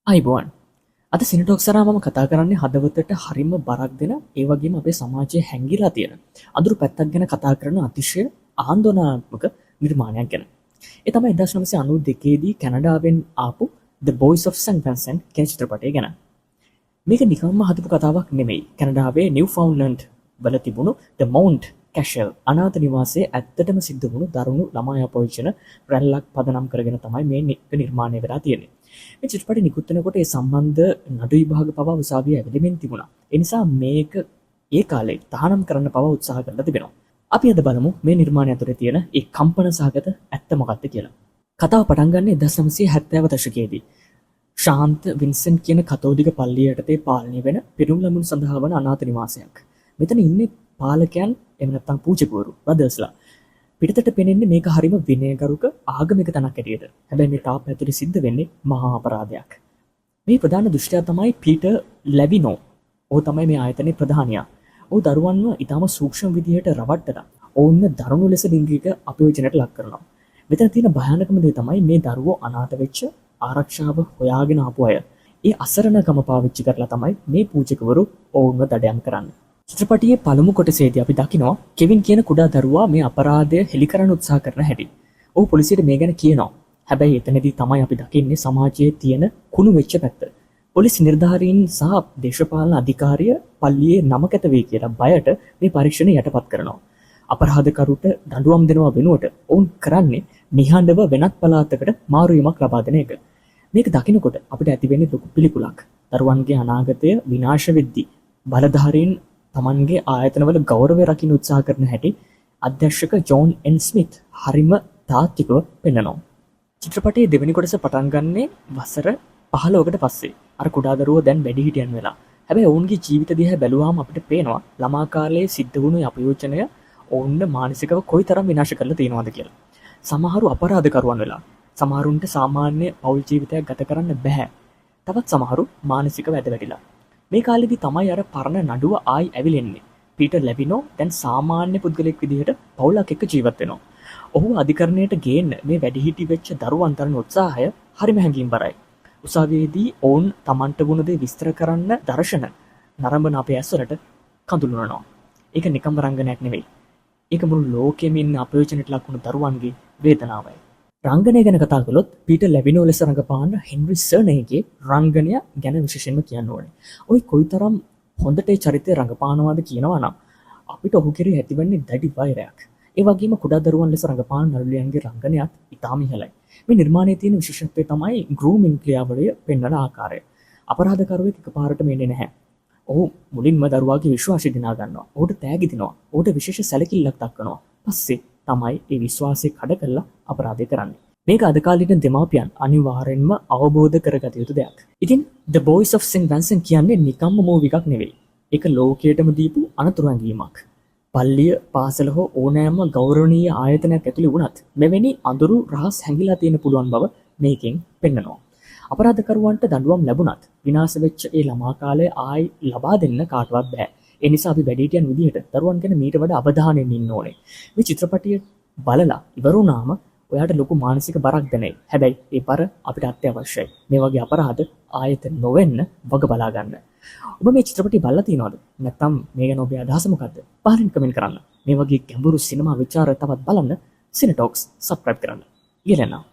අයිබෝන් අද සිනටොක් සරා මම කතා කරන්නේ හදවතට හරිම බරක් දෙන ඒ වගේම අපේ සමාජයේ හැංගිලා තියෙන අඳුරු පැත්තක් ගැන කතා කරන අතිශය ආందోලනාත්මක නිර්මාණයක් ගැන. ඒ තමයි 1992 දී කැනඩාවෙන් ආපු The Boys of St. Vincent කියන චිත්‍රපටය ගැන. මේක නිකම්ම හදපු කතාවක් නෙමෙයි. කැනඩාවේ නිව්ෆවුන්ඩ්ලන්ඩ් වල තිබුණු The Mount Cashel අනාථ නිවාසයේ ඇත්තටම සිද්ධ වුණු දරුණු ළමයි අපොයිචන රැල්ලක් පදනම් කරගෙන තමයි මේ නිර්මාණය වෙලා තියෙන්නේ. මේ චිත්‍රපටය නිකුත් වෙනකොට ඒ සම්බන්ධ නඩු විභාග පවා උසාවියේ ඇවිලෙමින් තිබුණා. ඒ නිසා මේක ඒ කාලේ තහනම් කරන්න පවා උත්සාහ කරලා තිබෙනවා. අපි අද බලමු මේ නිර්මාණය ඇතුලේ තියෙන ඒ කම්පන සහගත ඇත්ත මොකක්ද කියලා. කතාව පටන් ගන්න 1970 දශකයේදී. ශාන්ත වින්සෙන්ට් කියන කතෝලික පල්ලිය යටතේ පාලනය වෙන පිරුම් ළමුන් සඳහා වන අනාථ නිවාසයක්. මෙතන ඉන්නේ පාලකයන් එහෙම නැත්නම් පූජකවරු බ්‍රදර්ස්ලා. පිටතට පෙනෙන්නේ මේක හරිම විනයගරුක ආගමික තැනක් ඇටියට. හැබැයි මේ තාප්ප ඇතුලේ සිද්ධ වෙන්නේ මහා අපරාධයක්. මේ ප්‍රධාන දුෂ්ටයා තමයි පීටර් ලැවිනෝ. ඔහු තමයි මේ ආයතනයේ ප්‍රධානියා. ඔහු දරුවන්ව ඊටම සූක්ෂම විදිහට රවට්ටලා ඔවුන්ව දරුණු ලෙස ලිංගික අපයෝජනයට ලක් කරනවා. මෙතන තියෙන භයානකම දේ තමයි මේ දරුවෝ අනාථ වෙච්ච ආරක්ෂාව හොයාගෙන ආපු අය. ඒ අසරණකම පාවිච්චි කරලා තමයි මේ පූජකවරු ඔවුන්ව දඩයම් කරන්නේ. චිත්‍රපටයේ පළමු කොටසේදී අපි දකිනවා කෙවින් කියන කුඩා දරුවා මේ අපරාධය හෙළි කරන්න උත්සාහ කරන හැටි. ඔහු පොලිසියට මේ ගැන කියනවා. හැබැයි එතනදී තමයි අපි දකින්නේ සමාජයේ තියෙන කුණු වෙච්ච පැත්ත. පොලිස් නිලධාරීන් සහ දේශපාලන අධිකාරිය පල්ලියේ නම කැත වෙයි කියලා බයට මේ පරීක්ෂණ යටපත් කරනවා. අපරාධකරුට දඬුවම් දෙනවා වෙනුවට ඔවුන් කරන්නේ නිහඬව වෙනත් පළාතකට මාරු වීමක් ලබා දෙන එක. මේක දකිනකොට අපිට ඇති වෙන්නේ ලොකු පිළිකුලක්. දරුවන්ගේ අනාගතය විනාශ වෙද්දී බලධාරීන් තමන්ගේ ආයතනවල ගෞරවය රකින්න උත්සාහ කරන හැටි අධ්‍යක්ෂක ජෝන් එන් ස්මිත් හරිම තාත්විකව පෙන්නනවා. චිත්‍රපටයේ දෙවෙනි කොටස පටන් ගන්නේ වසර 15කට පස්සේ. අර කුඩා දරුවෝ දැන් වැඩිහිටියන් වෙලා. හැබැයි ඔවුන්ගේ ජීවිත දිහා බැලුවාම අපිට පේනවා ළමා කාලයේ සිද්ධ වුණු අපයෝජනය ඔවුන්ව මානසිකව කොයිතරම් විනාශ කරලා තියෙනවද කියලා. සමහරු අපරාධකරුවන් වෙලා. සමහරුන්ට සාමාන්‍ය පෞල් ජීවිතයක් ගත කරන්න බෑ. තවත් සමහරු මානසිකව ඇදවැටිලා. මේ කාලෙදි තමයි අර පරණ නඩුව ආයි ඇවිලෙන්නේ. පීටර් ලැවිනෝ දැන් සාමාන්‍ය පුද්ගලෙක් විදිහට පවුලක් එක්ක ජීවත් වෙනවා. ඔහු අධිකරණයට ගේන්න මේ වැඩිහිටි වෙච්ච දරුවන් තරන උත්සාහය හරිම හැඟීම්බරයි. උසාවියේදී ඔවුන් Tamanට වුණ දේ විස්තර කරන්න දර්ශන නරඹන අපේ ඇස්වලට කඳුළුනනවා. ඒක නිකම් රංගනයක් නෙවෙයි. ඒක මුළු ලෝකෙම ඉන්න අපයෝජනයට ලක් වුණු දරුවන්ගේ වේදනාවයි. රංගනය ගැන කතා කළොත් පීටර් ලැවිනෝ ලෙස රඟපාන හෙන්රි සර්නේගේ රංගනය ගැන විශේෂයෙන්ම කියන්න ඕනේ. ඔය කොයිතරම් හොඳට ඒ චරිතය රඟපානවාද කියනවා නම් අපිට ඔහු කෙරෙහි ඇතිවන්නේ දැඩි වෛරයක්. ඒ වගේම කුඩා දරුවන් ලෙස රඟපාන නළුලියන්ගේ රංගනයත් ඉතාම ඉහළයි. මේ නිර්මාණයේ තියෙන විශේෂත්වය තමයි ගෲමින් ක්‍රියාවලිය පෙන්වන ආකාරය. අපරාධකරුවෙක් එකපාරටම එන්නේ නැහැ. ඔහු මුලින්ම දරුවාගේ විශ්වාසය දිනා ගන්නවා. ඔහුට තෑගි දෙනවා. ඔහුට විශේෂ සැලකිල්ලක් දක්වනවා. පස්සේ තමයි ඒ විශ්වාසය කඩ කරලා අපරාධය කරන්නේ. මේක අද කාලේ දෙමාපියන් අනිවාර්යෙන්ම අවබෝධ කරගත යුතු දෙයක්. ඉතින් The Boys of St. Vincent කියන්නේ නිකම්ම මූවි එකක් නෙවෙයි. ඒක ලෝකයටම දීපු අනතුරු ඇඟීමක්. පල්ලිය, පාසල හෝ ඕනෑම ගෞරවනීය ආයතනයක් ඇතුළේ වුණත් මෙවැනි අඳුරු රහස් හැංගිලා තියෙන පුළුවන් බව මේකෙන් පෙන්නනවා. අපරාධකරුවන්ට දඬුවම් ලැබුණත් විනාශ වෙච්ච ඒ ළමා කාලය ආයි ලබා දෙන්න කාටවත් බෑ. ඒ නිසා අපි වැඩිහිටියන් විදිහට දරුවන් ගැන මීට වඩා අවධානයෙන් ඉන්න ඕනේ. මේ චිත්‍රපටිය බලලා ඉවර වුණාම ඔයාට ලොකු මානසික බරක් දැනෙයි. හැබැයි ඒ බර අපිට අත්‍යවශ්‍යයි. මේ වගේ අපරාධ ආයෙත් නොවෙන්න වග බලා ගන්න. ඔබ මේ චිත්‍රපටිය බලලා තියෙනවද? නැත්නම් මේ ගැන ඔබේ අදහස මොකද්ද? පහලින් කමෙන්ට් කරන්න. මේ වගේ ගැඹුරු සිනමා විචාර තවත් බලන්න සිනටොක්ස් සබ්ස්ක්‍රයිබ් කරන්න. ඊළඟ